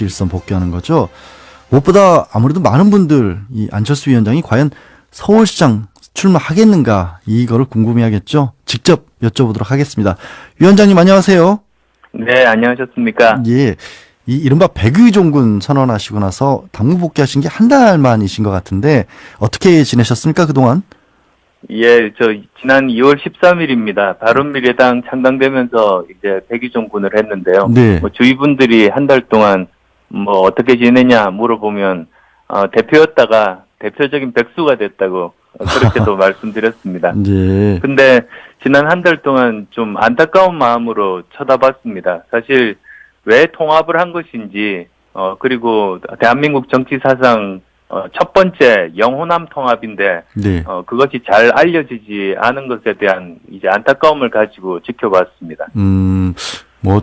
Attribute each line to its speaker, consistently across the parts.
Speaker 1: 정치 일선 복귀하는 거죠. 무엇보다 아무래도 많은 분들 이 안철수 위원장이 과연 서울시장 출마하겠는가 이거를 궁금해하겠죠. 직접 여쭤보도록 하겠습니다. 위원장님 안녕하세요.
Speaker 2: 네, 안녕하셨습니까?
Speaker 1: 예, 이 이른바 백의종군 선언하시고 나서 당무 복귀하신 게 한 달 만이신 것 같은데 어떻게 지내셨습니까 그동안?
Speaker 2: 예, 지난 2월 13일입니다. 바른미래당 창당되면서 이제 백의종군을 했는데요.
Speaker 1: 네.
Speaker 2: 주위 분들이 한 달 동안 어떻게 지내냐 물어보면 대표였다가 대표적인 백수가 됐다고 그렇게도 말씀드렸습니다.
Speaker 1: 네.
Speaker 2: 근데 지난 한 달 동안 좀 안타까운 마음으로 쳐다봤습니다. 사실 왜 통합을 한 것인지 그리고 대한민국 정치 사상 첫 번째 영호남 통합인데
Speaker 1: 네.
Speaker 2: 그것이 잘 알려지지 않은 것에 대한 이제 안타까움을 가지고 지켜봤습니다.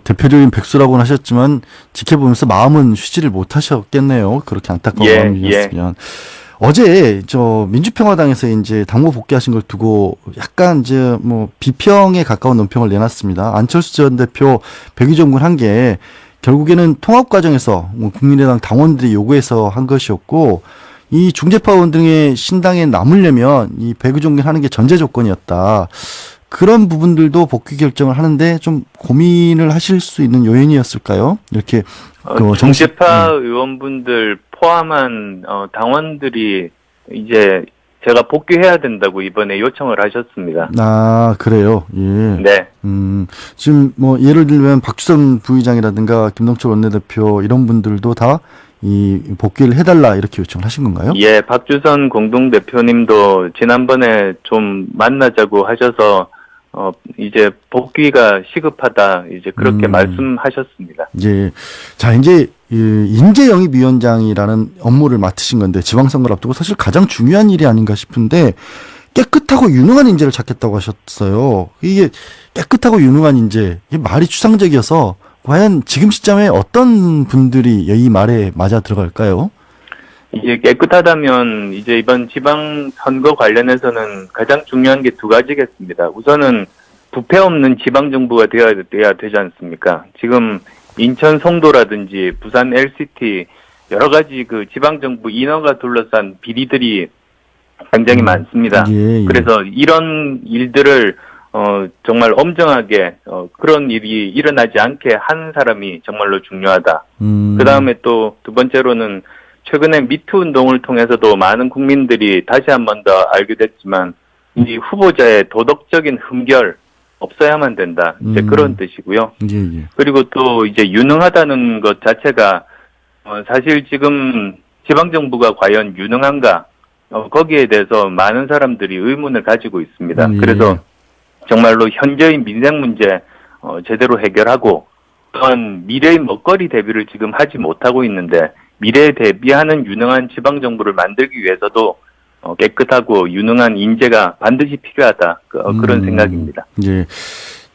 Speaker 1: 대표적인 백수라고는 하셨지만 지켜보면서 마음은 쉬지를 못하셨겠네요. 그렇게 안타까운 마음이셨으면. 어제 민주평화당에서 이제 당무 복귀하신 걸 두고 약간 이제 비평에 가까운 논평을 내놨습니다. 안철수 전 대표 백의종군 한 게 결국에는 통합 과정에서 국민의당 당원들이 요구해서 한 것이었고 이 중재파원 등의 신당에 남으려면 이 백의종군 하는 게 전제 조건이었다. 그런 부분들도 복귀 결정을 하는데 좀 고민을 하실 수 있는 요인이었을까요? 이렇게
Speaker 2: 중재파 의원분들 포함한 당원들이 이제 제가 복귀해야 된다고 이번에 요청을 하셨습니다.
Speaker 1: 아, 그래요? 예.
Speaker 2: 네.
Speaker 1: 지금 예를 들면 박주선 부의장이라든가 김동철 원내대표 이런 분들도 다 이 복귀를 해달라 이렇게 요청을 하신 건가요?
Speaker 2: 예, 박주선 공동대표님도 지난번에 좀 만나자고 하셔서 이제 복귀가 시급하다 이제 그렇게 말씀하셨습니다.
Speaker 1: 예. 자, 이제 인재영입위원장이라는 업무를 맡으신 건데 지방선거를 앞두고 사실 가장 중요한 일이 아닌가 싶은데 깨끗하고 유능한 인재를 찾겠다고 하셨어요. 이게 깨끗하고 유능한 인재, 이게 말이 추상적이어서 과연 지금 시점에 어떤 분들이 이 말에 맞아 들어갈까요?
Speaker 2: 이게 깨끗하다면 이제 이번 지방선거 관련해서는 가장 중요한 게 두 가지겠습니다. 우선은 부패 없는 지방정부가 되어야 되지 않습니까? 지금 인천 송도라든지 부산 LCT 여러 가지 그 지방정부 인허가 둘러싼 비리들이 굉장히 많습니다.
Speaker 1: 예.
Speaker 2: 그래서 이런 일들을 정말 엄정하게 그런 일이 일어나지 않게 하는 사람이 정말로 중요하다. 그 다음에 또 두 번째로는 최근에 미투 운동을 통해서도 많은 국민들이 다시 한 번 더 알게 됐지만 이 후보자의 도덕적인 흠결 없어야만 된다. 이제 그런 뜻이고요.
Speaker 1: 예.
Speaker 2: 그리고 또 이제 유능하다는 것 자체가 사실 지금 지방정부가 과연 유능한가 거기에 대해서 많은 사람들이 의문을 가지고 있습니다.
Speaker 1: 예.
Speaker 2: 그래서 정말로 현재의 민생 문제 제대로 해결하고 또한 미래의 먹거리 대비를 지금 하지 못하고 있는데 미래에 대비하는 유능한 지방정부를 만들기 위해서도 깨끗하고 유능한 인재가 반드시 필요하다. 그런 생각입니다.
Speaker 1: 예.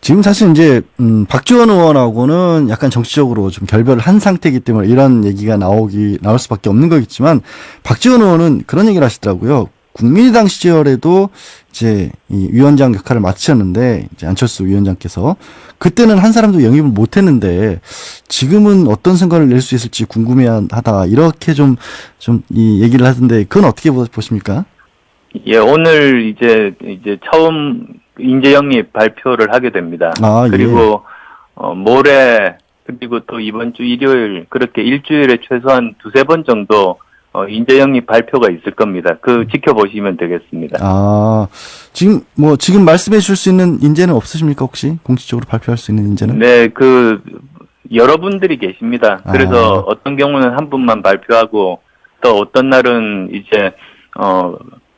Speaker 1: 지금 사실 이제 박지원 의원하고는 약간 정치적으로 좀 결별을 한 상태이기 때문에 이런 얘기가 나올 수밖에 없는 거겠지만 박지원 의원은 그런 얘기를 하시더라고요. 국민의당 시절에도 이제 이 위원장 역할을 맡으셨는데 이제 안철수 위원장께서 그때는 한 사람도 영입을 못했는데 지금은 어떤 성과를 낼 수 있을지 궁금해하다 이렇게 좀 이 얘기를 하던데 그건 어떻게 보십니까?
Speaker 2: 예, 오늘 이제 처음 인재 영입 발표를 하게 됩니다. 그리고 모레 그리고 또 이번 주 일요일 그렇게 일주일에 최소한 두세 번 정도 인재 영입 발표가 있을 겁니다. 지켜보시면 되겠습니다.
Speaker 1: 지금 말씀해 주실 수 있는 인재는 없으십니까, 혹시? 공식적으로 발표할 수 있는 인재는?
Speaker 2: 네, 여러분들이 계십니다. 그래서 어떤 경우는 한 분만 발표하고, 또 어떤 날은 이제,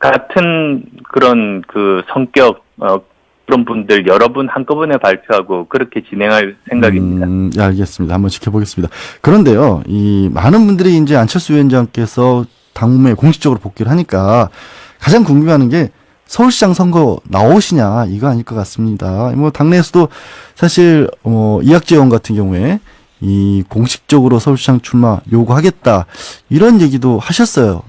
Speaker 2: 같은 그런 성격, 그런 분들 여러 분 한꺼번에 발표하고 그렇게 진행할 생각입니다.
Speaker 1: 알겠습니다. 한번 지켜보겠습니다. 그런데요, 이 많은 분들이 이제 안철수 위원장께서 당무에 공식적으로 복귀를 하니까 가장 궁금해하는 게 서울시장 선거 나오시냐 이거 아닐 것 같습니다. 당내에서도 사실 이학재 의원 같은 경우에 이 공식적으로 서울시장 출마 요구하겠다 이런 얘기도 하셨어요.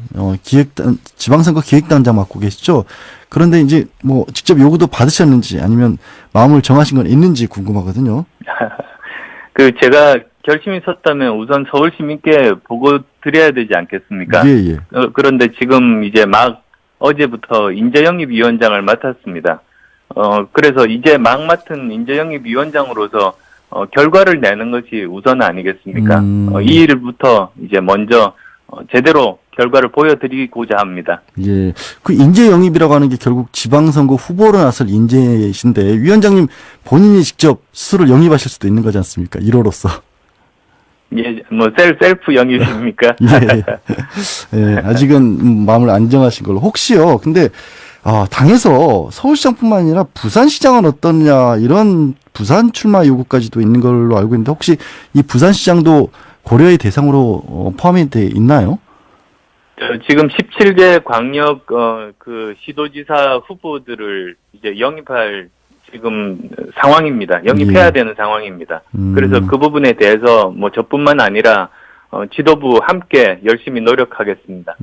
Speaker 1: 지방선거 기획단장 맡고 계시죠. 그런데 이제 직접 요구도 받으셨는지 아니면 마음을 정하신 건 있는지 궁금하거든요.
Speaker 2: 제가 결심이 섰다면 우선 서울 시민께 보고 드려야 되지 않겠습니까?
Speaker 1: 예, 예.
Speaker 2: 그런데 지금 이제 막 어제부터 인재영입위원장을 맡았습니다. 그래서 이제 막 맡은 인재영입위원장으로서 결과를 내는 것이 우선 아니겠습니까? 이 일부터 이제 먼저 제대로 결과를 보여드리고자 합니다.
Speaker 1: 예. 그 인재 영입이라고 하는 게 결국 지방선거 후보로 나설 인재이신데 위원장님 본인이 직접 스스로 영입하실 수도 있는 거지 않습니까? 1호로서.
Speaker 2: 예, 뭐 셀프 영입입니까?
Speaker 1: 예. 예. 아직은 마음을 안정하신 걸로. 혹시요. 근데 당에서 서울시장뿐만 아니라 부산시장은 어떠냐 이런 부산 출마 요구까지도 있는 걸로 알고 있는데 혹시 이 부산시장도 고려의 대상으로 포함이 돼 있나요?
Speaker 2: 지금 17개 광역 그 시도지사 후보들을 이제 영입할 지금 상황입니다. 영입해야 되는 상황입니다. 그래서 그 부분에 대해서 뭐 저뿐만 아니라 지도부 함께 열심히 노력하겠습니다.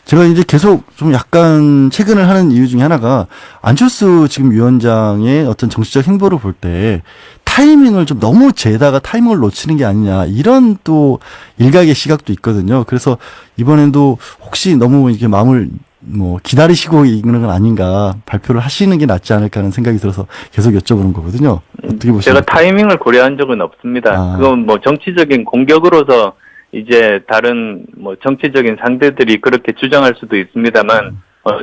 Speaker 1: 제가 이제 계속 좀 약간 체근을 하는 이유 중에 하나가 안철수 지금 위원장의 어떤 정치적 행보를 볼 때 타이밍을 좀 너무 재다가 타이밍을 놓치는 게 아니냐 이런 또 일각의 시각도 있거든요. 그래서 이번에도 혹시 너무 이렇게 마음을 뭐 기다리시고 있는 건 아닌가 발표를 하시는 게 낫지 않을까 하는 생각이 들어서 계속 여쭤보는 거거든요. 어떻게 보십니까?
Speaker 2: 제가 타이밍을 고려한 적은 없습니다. 그건 뭐 정치적인 공격으로서 이제 다른 뭐 정치적인 상대들이 그렇게 주장할 수도 있습니다만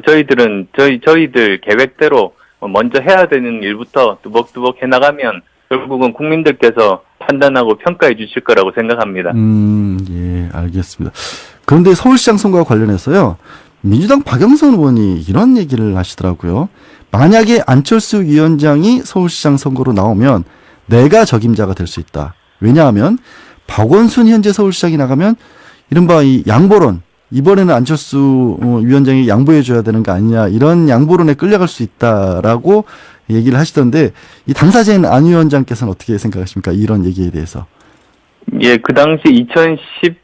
Speaker 2: 저희들은 저희들 계획대로 먼저 해야 되는 일부터 뚜벅뚜벅 해나가면 결국은 국민들께서 판단하고 평가해 주실 거라고 생각합니다.
Speaker 1: 예, 알겠습니다. 그런데 서울시장 선거와 관련해서요. 민주당 박영선 의원이 이런 얘기를 하시더라고요. 만약에 안철수 위원장이 서울시장 선거로 나오면 내가 적임자가 될 수 있다. 왜냐하면 박원순 현재 서울시장이 나가면 이른바 이 양보론, 이번에는 안철수 위원장이 양보해줘야 되는 거 아니냐 이런 양보론에 끌려갈 수 있다라고 얘기를 하시던데 이 당사자인 안 위원장께서는 어떻게 생각하십니까? 이런 얘기에 대해서.
Speaker 2: 예, 그 당시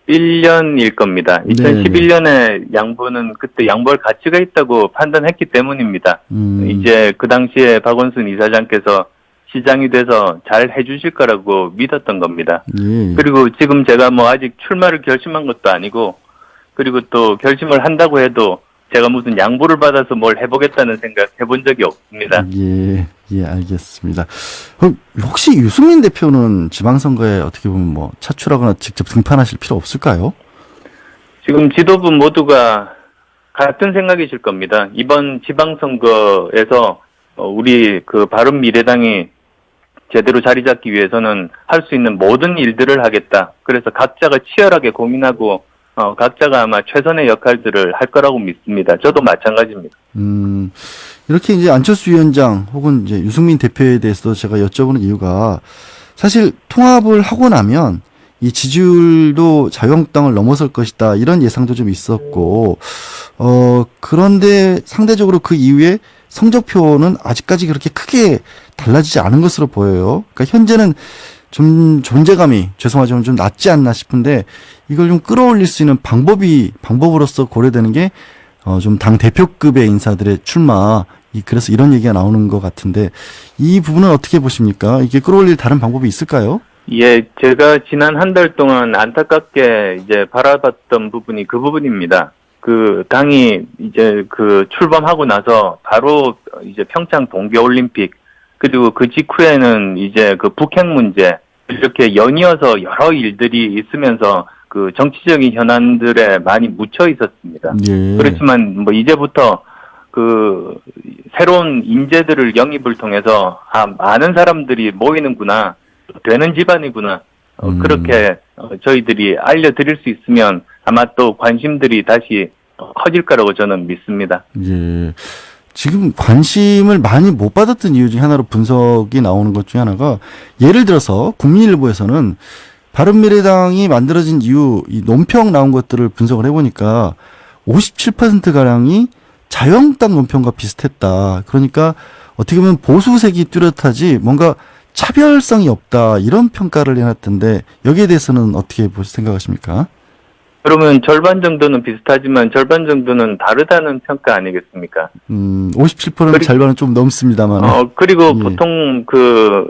Speaker 2: 2011년일 겁니다. 2011년에 양보는 그때 양보할 가치가 있다고 판단했기 때문입니다. 이제 그 당시에 박원순 이사장께서 시장이 돼서 잘 해주실 거라고 믿었던 겁니다. 그리고 지금 제가 뭐 아직 출마를 결심한 것도 아니고 그리고 또 결심을 한다고 해도 제가 무슨 양보를 받아서 뭘 해보겠다는 생각 해본 적이 없습니다.
Speaker 1: 예, 알겠습니다. 그럼 혹시 유승민 대표는 지방선거에 어떻게 보면 뭐 차출하거나 직접 등판하실 필요 없을까요?
Speaker 2: 지금 지도부 모두가 같은 생각이실 겁니다. 이번 지방선거에서 우리 그 바른미래당이 제대로 자리 잡기 위해서는 할 수 있는 모든 일들을 하겠다. 그래서 각자가 치열하게 고민하고 각자가 아마 최선의 역할들을 할 거라고 믿습니다. 저도 마찬가지입니다.
Speaker 1: 이렇게 이제 안철수 위원장 혹은 이제 유승민 대표에 대해서도 제가 여쭤보는 이유가 사실 통합을 하고 나면 이 지지율도 자유한국당을 넘어설 것이다 이런 예상도 좀 있었고 그런데 상대적으로 그 이후에 성적표는 아직까지 그렇게 크게 달라지지 않은 것으로 보여요. 그러니까 현재는 좀 존재감이 죄송하지만 좀 낮지 않나 싶은데 이걸 좀 끌어올릴 수 있는 방법으로서 고려되는 게 좀 당 대표급의 인사들의 출마 그래서 이런 얘기가 나오는 것 같은데 이 부분은 어떻게 보십니까? 이게 끌어올릴 다른 방법이 있을까요?
Speaker 2: 예, 제가 지난 한 달 동안 안타깝게 이제 바라봤던 부분이 그 부분입니다. 그 당이 이제 그 출범하고 나서 바로 이제 평창 동계올림픽 그리고 그 직후에는 이제 그 북핵 문제 이렇게 연이어서 여러 일들이 있으면서 그 정치적인 현안들에 많이 묻혀 있었습니다.
Speaker 1: 예.
Speaker 2: 그렇지만 뭐 이제부터 그 새로운 인재들을 영입을 통해서 많은 사람들이 모이는구나 되는 집안이구나 그렇게 저희들이 알려드릴 수 있으면 아마 또 관심들이 다시 커질 거라고 저는 믿습니다.
Speaker 1: 예. 지금 관심을 많이 못 받았던 이유 중에 하나로 분석이 나오는 것 중에 하나가 예를 들어서 국민일보에서는 바른미래당이 만들어진 이후 이 논평 나온 것들을 분석을 해보니까 57%가량이 자유한국당 논평과 비슷했다. 그러니까 어떻게 보면 보수색이 뚜렷하지 뭔가 차별성이 없다. 이런 평가를 해놨던데 여기에 대해서는 어떻게 생각하십니까?
Speaker 2: 그러면 절반 정도는 비슷하지만 절반 정도는 다르다는 평가 아니겠습니까?
Speaker 1: 57%는 절반은 좀 넘습니다만.
Speaker 2: 그리고
Speaker 1: 예.
Speaker 2: 보통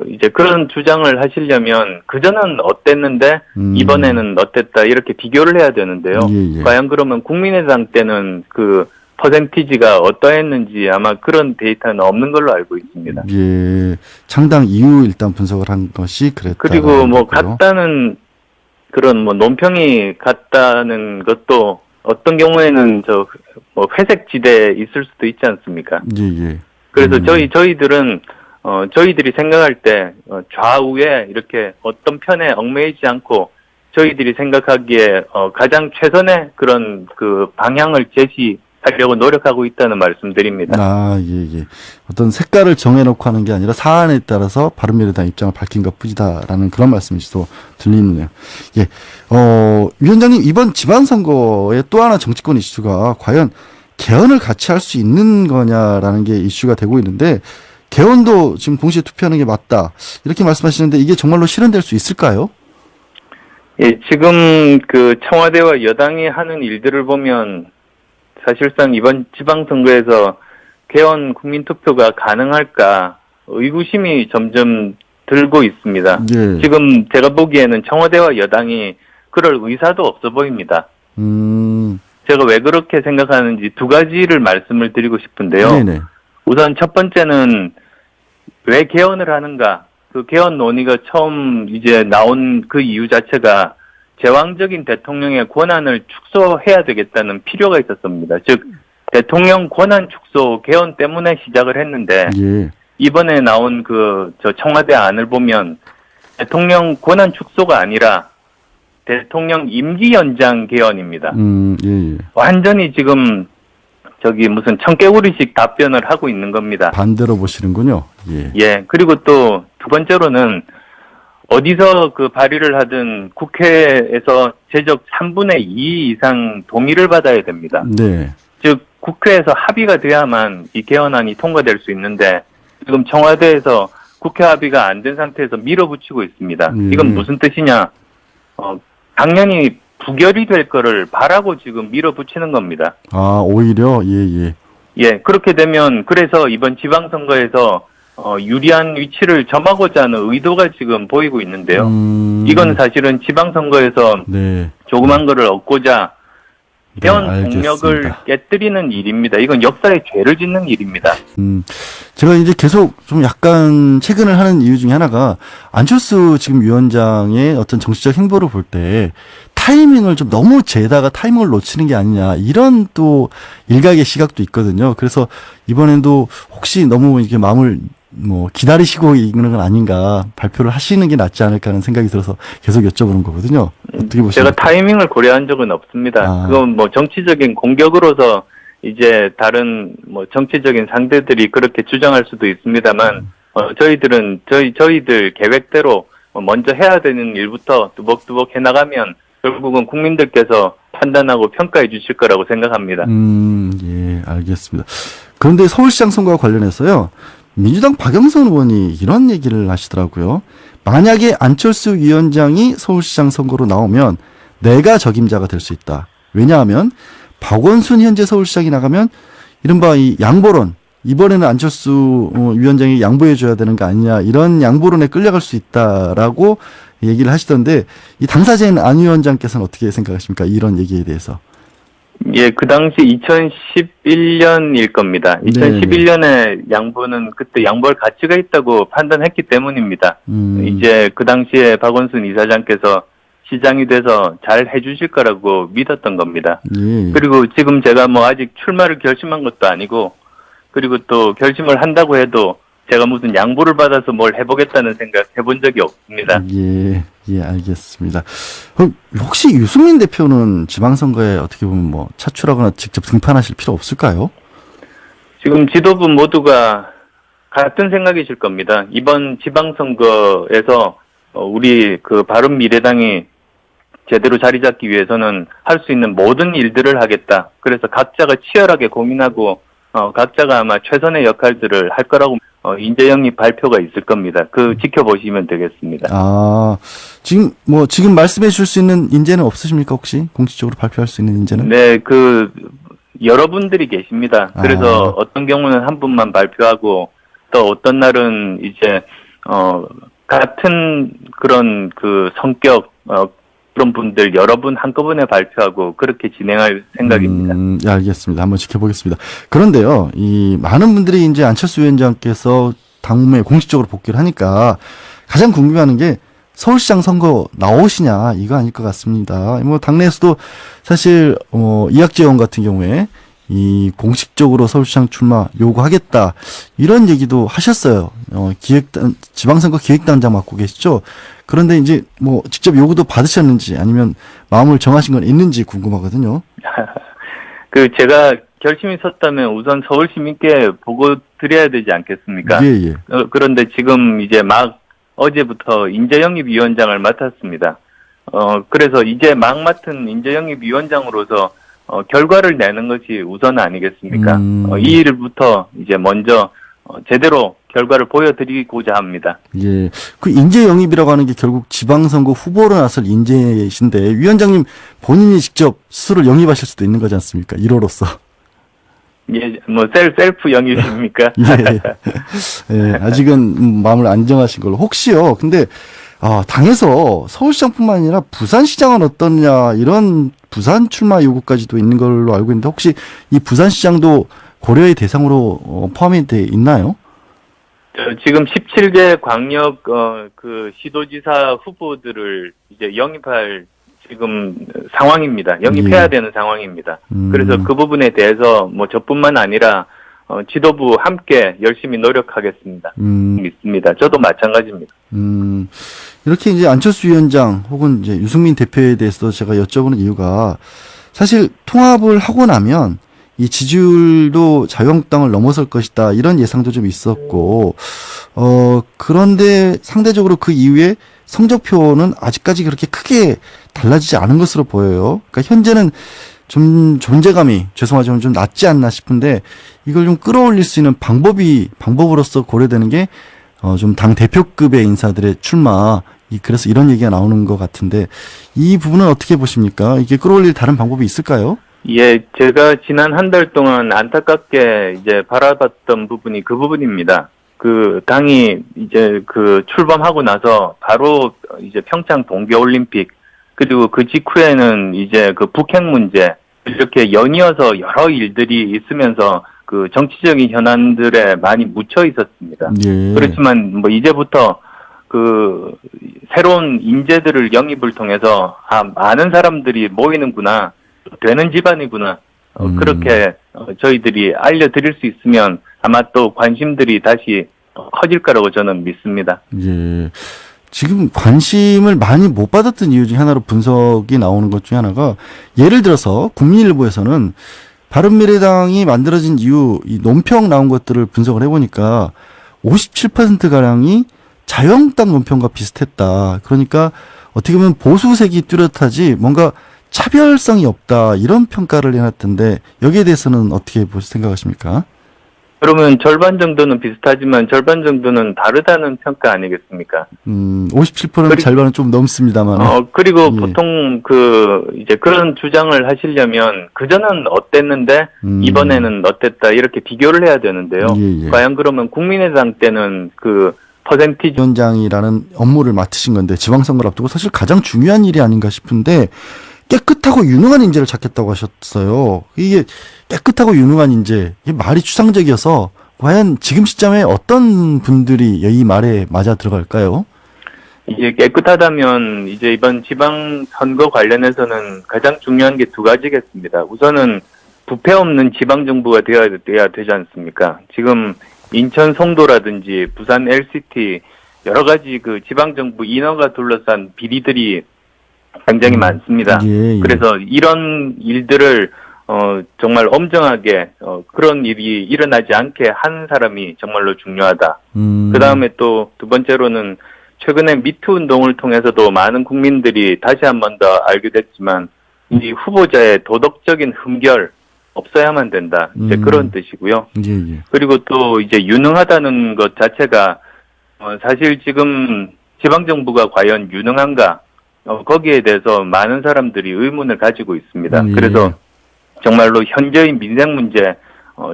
Speaker 2: 이제 그런 주장을 하시려면 그전은 어땠는데 이번에는 어땠다 이렇게 비교를 해야 되는데요.
Speaker 1: 예, 예.
Speaker 2: 과연 그러면 국민의당 때는 그 퍼센티지가 어떠했는지 아마 그런 데이터는 없는 걸로 알고 있습니다.
Speaker 1: 예. 창당 이후 일단 분석을 한 것이 그랬다.
Speaker 2: 그리고 뭐 같다는 그런 뭐 논평이 같다는 것도 어떤 경우에는 뭐 회색 지대에 있을 수도 있지 않습니까?
Speaker 1: 예, 예.
Speaker 2: 그래서 저희들은 저희들이 생각할 때 좌우에 이렇게 어떤 편에 얽매이지 않고 저희들이 생각하기에 가장 최선의 그런 그 방향을 제시하려고 노력하고 있다는 말씀드립니다.
Speaker 1: 아, 예, 예. 어떤 색깔을 정해놓고 하는 게 아니라 사안에 따라서 바른미래당 입장을 밝힌 것 뿐이다라는 그런 말씀이시도 들리네요. 예. 위원장님, 이번 지방선거의 또 하나 정치권 이슈가 과연 개헌을 같이 할 수 있는 거냐라는 게 이슈가 되고 있는데, 개헌도 지금 동시에 투표하는 게 맞다. 이렇게 말씀하시는데 이게 정말로 실현될 수 있을까요?
Speaker 2: 예, 지금 그 청와대와 여당이 하는 일들을 보면 사실상 이번 지방선거에서 개헌 국민투표가 가능할까 의구심이 점점 들고 있습니다.
Speaker 1: 예.
Speaker 2: 지금 제가 보기에는 청와대와 여당이 그럴 의사도 없어 보입니다. 제가 왜 그렇게 생각하는지 두 가지를 말씀을 드리고 싶은데요.
Speaker 1: 네네.
Speaker 2: 우선 첫 번째는 왜 개헌을 하는가? 그 개헌 논의가 처음 이제 나온 그 이유 자체가 제왕적인 대통령의 권한을 축소해야 되겠다는 필요가 있었습니다. 즉 대통령 권한 축소 개헌 때문에 시작을 했는데
Speaker 1: 예.
Speaker 2: 이번에 나온 저 청와대 안을 보면 대통령 권한 축소가 아니라 대통령 임기 연장 개헌입니다.
Speaker 1: 예, 예.
Speaker 2: 완전히 지금 무슨 청개구리식 답변을 하고 있는 겁니다.
Speaker 1: 반대로 보시는군요. 예.
Speaker 2: 예. 그리고 또 두 번째로는 어디서 그 발의를 하든 국회에서 제적 3분의 2 이상 동의를 받아야 됩니다.
Speaker 1: 네.
Speaker 2: 즉 국회에서 합의가 돼야만 이 개헌안이 통과될 수 있는데 지금 청와대에서 국회 합의가 안 된 상태에서 밀어붙이고 있습니다. 이건 무슨 뜻이냐? 당연히 부결이 될 거를 바라고 지금 밀어붙이는 겁니다.
Speaker 1: 아, 오히려 예.
Speaker 2: 예, 그렇게 되면 그래서 이번 지방선거에서 유리한 위치를 점하고자 하는 의도가 지금 보이고 있는데요. 이건 사실은 지방선거에서
Speaker 1: 네.
Speaker 2: 조그만 거를 얻고자 개헌
Speaker 1: 네,
Speaker 2: 동력을 깨뜨리는 일입니다. 이건 역사의 죄를 짓는 일입니다.
Speaker 1: 제가 이제 계속 좀 약간 체근을 하는 이유 중에 하나가 안철수 지금 위원장의 어떤 정치적 행보를 볼 때 타이밍을 좀 너무 재다가 타이밍을 놓치는 게 아니냐 이런 또 일각의 시각도 있거든요. 그래서 이번에도 혹시 너무 이렇게 마음을 기다리시고 있는 건 아닌가, 발표를 하시는 게 낫지 않을까 하는 생각이 들어서 계속 여쭤보는 거거든요. 어떻게 보십니까?
Speaker 2: 제가 타이밍을 고려한 적은 없습니다. 그건 정치적인 공격으로서 이제 다른 정치적인 상대들이 그렇게 주장할 수도 있습니다만, 저희들은 저희들 계획대로 먼저 해야 되는 일부터 뚜벅뚜벅 해나가면 결국은 국민들께서 판단하고 평가해 주실 거라고 생각합니다.
Speaker 1: 예, 알겠습니다. 그런데 서울시장 선거와 관련해서요, 민주당 박영선 의원이 이런 얘기를 하시더라고요. 만약에 안철수 위원장이 서울시장 선거로 나오면 내가 적임자가 될 수 있다. 왜냐하면 박원순 현재 서울시장이 나가면 이른바 이 양보론, 이번에는 안철수 위원장이 양보해 줘야 되는 거 아니냐, 이런 양보론에 끌려갈 수 있다라고 얘기를 하시던데, 이 당사자인 안 위원장께서는 어떻게 생각하십니까? 이런 얘기에 대해서.
Speaker 2: 예, 그 당시 2011년일 겁니다. 2011년에 양보는 그때 양보할 가치가 있다고 판단했기 때문입니다. 이제 그 당시에 박원순 이사장께서 시장이 돼서 잘 해주실 거라고 믿었던 겁니다.
Speaker 1: 예.
Speaker 2: 그리고 지금 제가 아직 출마를 결심한 것도 아니고, 그리고 또 결심을 한다고 해도 제가 무슨 양보를 받아서 뭘 해보겠다는 생각 해본 적이 없습니다.
Speaker 1: 예, 알겠습니다. 그럼 혹시 유승민 대표는 지방선거에 어떻게 보면 차출하거나 직접 등판하실 필요 없을까요?
Speaker 2: 지금 지도부 모두가 같은 생각이실 겁니다. 이번 지방선거에서 우리 그 바른미래당이 제대로 자리 잡기 위해서는 할 수 있는 모든 일들을 하겠다. 그래서 각자가 치열하게 고민하고 각자가 아마 최선의 역할들을 할 거라고 인재 영입 발표가 있을 겁니다. 지켜보시면 되겠습니다.
Speaker 1: 아, 지금 말씀해 주실 수 있는 인재는 없으십니까, 혹시? 공식적으로 발표할 수 있는 인재는?
Speaker 2: 네, 여러분들이 계십니다. 그래서 어떤 경우는 한 분만 발표하고 또 어떤 날은 이제, 같은 그런 성격, 그런 분들 여러 분 한꺼번에 발표하고 그렇게 진행할 생각입니다.
Speaker 1: 예, 알겠습니다. 한번 지켜보겠습니다. 그런데요, 많은 분들이 이제 안철수 위원장께서 당무에 공식적으로 복귀를 하니까 가장 궁금해하는 게 서울시장 선거 나오시냐 이거 아닐 것 같습니다. 당내에서도 사실 이학재 의원 같은 경우에 공식적으로 서울시장 출마 요구하겠다 이런 얘기도 하셨어요. 지방선거 기획단장 맡고 계시죠. 그런데 이제 직접 요구도 받으셨는지 아니면 마음을 정하신 건 있는지 궁금하거든요.
Speaker 2: 제가 결심이 섰다면 우선 서울 시민께 보고 드려야 되지 않겠습니까?
Speaker 1: 예, 예.
Speaker 2: 그런데 지금 이제 어제부터 인재영입위원장을 맡았습니다. 그래서 이제 맡은 인재영입위원장으로서 결과를 내는 것이 우선 아니겠습니까? 이 일부터 이제 먼저 제대로 결과를 보여드리고자 합니다.
Speaker 1: 예. 인재 영입이라고 하는 게 결국 지방선거 후보로 나설 인재이신데 위원장님 본인이 직접 스스로 영입하실 수도 있는 거지 않습니까? 1호로서.
Speaker 2: 예, 셀프 영입입니까?
Speaker 1: 예. 예. 아직은 마음을 안정하신 걸로. 혹시요. 근데 당에서 서울시장뿐만 아니라 부산시장은 어떠냐 이런 부산 출마 요구까지도 있는 걸로 알고 있는데 혹시 이 부산시장도 고려의 대상으로 포함이 돼 있나요?
Speaker 2: 지금 17개 광역 시도지사 후보들을 이제 영입할 지금 상황입니다. 영입해야 되는 상황입니다. 그래서 그 부분에 대해서 저뿐만 아니라 지도부 함께 열심히 노력하겠습니다. 믿습니다. 저도 마찬가지입니다.
Speaker 1: 이렇게 이제 안철수 위원장 혹은 이제 유승민 대표에 대해서 제가 여쭤보는 이유가 사실 통합을 하고 나면 이 지지율도 자유한국당을 넘어설 것이다 이런 예상도 좀 있었고 그런데 상대적으로 그 이후에 성적표는 아직까지 그렇게 크게 달라지지 않은 것으로 보여요. 그러니까 현재는 좀 존재감이 죄송하지만 좀 낮지 않나 싶은데 이걸 좀 끌어올릴 수 있는 방법으로서 고려되는 게 좀 당 대표급의 인사들의 출마 그래서 이런 얘기가 나오는 것 같은데 이 부분은 어떻게 보십니까? 이게 끌어올릴 다른 방법이 있을까요?
Speaker 2: 예, 제가 지난 한 달 동안 안타깝게 이제 바라봤던 부분이 그 부분입니다. 당이 이제 출범하고 나서 바로 이제 평창 동계올림픽 그리고 그 직후에는 이제 북핵 문제 이렇게 연이어서 여러 일들이 있으면서 정치적인 현안들에 많이 묻혀 있었습니다.
Speaker 1: 예.
Speaker 2: 그렇지만 이제부터 새로운 인재들을 영입을 통해서 많은 사람들이 모이는구나. 되는 집안이구나. 그렇게 저희들이 알려드릴 수 있으면 아마 또 관심들이 다시 커질 거라고 저는 믿습니다.
Speaker 1: 예. 지금 관심을 많이 못 받았던 이유 중에 하나로 분석이 나오는 것 중에 하나가 예를 들어서 국민일보에서는 바른미래당이 만들어진 이후 이 논평 나온 것들을 분석을 해보니까 57%가량이 자유한국당 논평과 비슷했다. 그러니까 어떻게 보면 보수색이 뚜렷하지 뭔가 차별성이 없다 이런 평가를 해놨던데 여기에 대해서는 어떻게 생각하십니까?
Speaker 2: 그러면 절반 정도는 비슷하지만 절반 정도는 다르다는 평가 아니겠습니까?
Speaker 1: 57%는 절반은 좀 넘습니다만.
Speaker 2: 그리고
Speaker 1: 예.
Speaker 2: 보통 이제 그런 주장을 하시려면 그전은 어땠는데 이번에는 어땠다 이렇게 비교를 해야 되는데요.
Speaker 1: 예.
Speaker 2: 과연 그러면 국민의당 때는 퍼센티지
Speaker 1: 위원장이라는 업무를 맡으신 건데 지방선거를 앞두고 사실 가장 중요한 일이 아닌가 싶은데 깨끗하고 유능한 인재를 찾겠다고 하셨어요. 이게 깨끗하고 유능한 인재, 이게 말이 추상적이어서 과연 지금 시점에 어떤 분들이 이 말에 맞아 들어갈까요?
Speaker 2: 이게 깨끗하다면 이제 이번 지방선거 관련해서는 가장 중요한 게 두 가지겠습니다. 우선은 부패 없는 지방정부가 되어야 되지 않습니까? 지금 인천 송도라든지 부산 LCT 여러 가지 지방정부 인허가 둘러싼 비리들이 굉장히 많습니다.
Speaker 1: 예.
Speaker 2: 그래서 이런 일들을 정말 엄정하게 그런 일이 일어나지 않게 한 사람이 정말로 중요하다. 그 다음에 또 두 번째로는 최근에 미투 운동을 통해서도 많은 국민들이 다시 한 번 더 알게 됐지만 이 후보자의 도덕적인 흠결 없어야만 된다. 이제 그런 뜻이고요.
Speaker 1: 예, 예.
Speaker 2: 그리고 또 이제 유능하다는 것 자체가 사실 지금 지방정부가 과연 유능한가 거기에 대해서 많은 사람들이 의문을 가지고 있습니다.
Speaker 1: 예.
Speaker 2: 그래서 정말로 현재의 민생 문제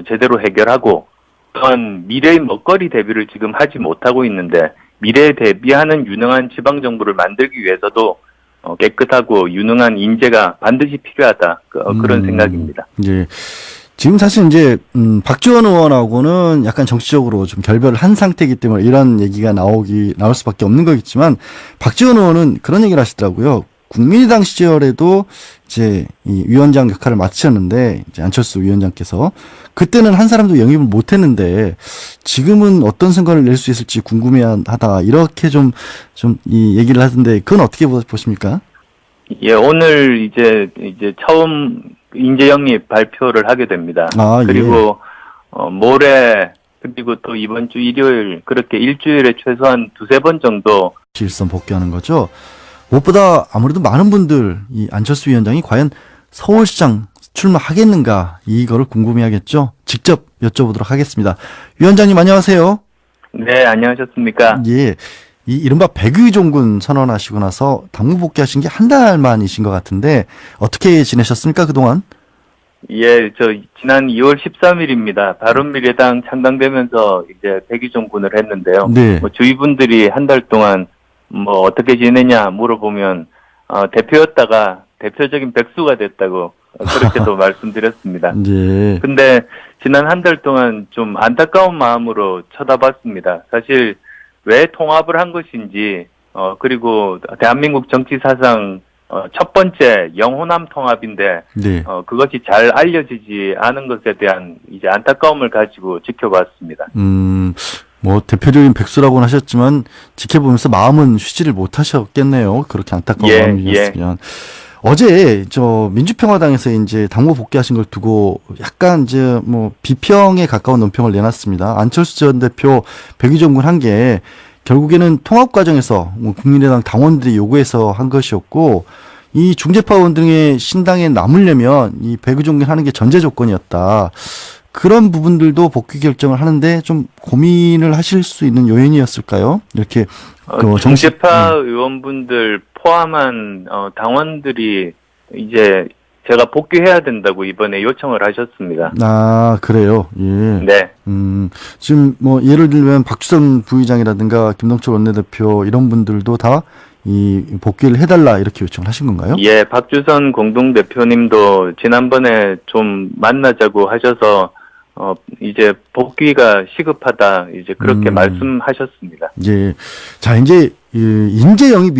Speaker 2: 제대로 해결하고 또한 미래의 먹거리 대비를 지금 하지 못하고 있는데 미래에 대비하는 유능한 지방정부를 만들기 위해서도 깨끗하고 유능한 인재가 반드시 필요하다. 그런 생각입니다.
Speaker 1: 예. 지금 사실 이제 박지원 의원하고는 약간 정치적으로 좀 결별을 한 상태이기 때문에 이런 얘기가 나올 수밖에 없는 거겠지만 박지원 의원은 그런 얘기를 하시더라고요. 국민의당 시절에도 이제 이 위원장 역할을 맡으셨는데 이제 안철수 위원장께서 그때는 한 사람도 영입을 못했는데 지금은 어떤 성과를 낼 수 있을지 궁금해하다 이렇게 좀 이 얘기를 하던데 그건 어떻게 보십니까?
Speaker 2: 예, 오늘 이제 처음 인재 영입 발표를 하게 됩니다.
Speaker 1: 아,
Speaker 2: 그리고 모레 그리고 또 이번 주 일요일 그렇게 일주일에 최소한 두세 번 정도
Speaker 1: 실선 복귀하는 거죠. 무엇보다 아무래도 많은 분들 이 안철수 위원장이 과연 서울시장 출마하겠는가 이거를 궁금해하겠죠. 직접 여쭤보도록 하겠습니다. 위원장님 안녕하세요.
Speaker 2: 네, 안녕하셨습니까?
Speaker 1: 예, 이 이른바 백의종군 선언하시고 나서 당무 복귀하신 게 한 달 만이신 것 같은데 어떻게 지내셨습니까 그동안?
Speaker 2: 예, 저 지난 2월 13일입니다. 바른미래당 창당되면서 이제 백의종군을 했는데요.
Speaker 1: 네.
Speaker 2: 뭐 주위 분들이 한 달 동안 뭐 어떻게 지내냐 물어보면 대표였다가 대표적인 백수가 됐다고 그렇게도 말씀드렸습니다.
Speaker 1: 예.
Speaker 2: 근데 지난 한 달 동안 좀 안타까운 마음으로 쳐다봤습니다. 사실 왜 통합을 한 것인지 그리고 대한민국 정치 사상 첫 번째 영호남 통합인데
Speaker 1: 네.
Speaker 2: 그것이 잘 알려지지 않은 것에 대한 이제 안타까움을 가지고 지켜봤습니다.
Speaker 1: 뭐 대표적인 백수라고는 하셨지만 지켜보면서 마음은 쉬지를 못하셨겠네요. 그렇게 안타까운 마음이셨으면. 어제 저 민주평화당에서 이제 당무 복귀하신 걸 두고 약간 이제 뭐 비평에 가까운 논평을 내놨습니다. 안철수 전 대표 백의종군 한 게 결국에는 통합 과정에서 뭐 국민의당 당원들이 요구해서 한 것이었고 이 중재파원 등의 신당에 남으려면 이 백의종군 하는 게 전제 조건이었다. 그런 부분들도 복귀 결정을 하는데 좀 고민을 하실 수 있는 요인이었을까요? 이렇게
Speaker 2: 정치파 의원분들 포함한 당원들이 이제 제가 복귀해야 된다고 이번에 요청을 하셨습니다.
Speaker 1: 아, 그래요. 예.
Speaker 2: 네.
Speaker 1: 지금 뭐 예를 들면 박주선 부의장이라든가 김동철 원내대표 이런 분들도 다 이 복귀를 해달라 이렇게 요청을 하신 건가요?
Speaker 2: 예, 박주선 공동대표님도 지난번에 좀 만나자고 하셔서 이제 복귀가 시급하다 이제 그렇게 말씀하셨습니다.
Speaker 1: 예. 자, 이제 인재 영입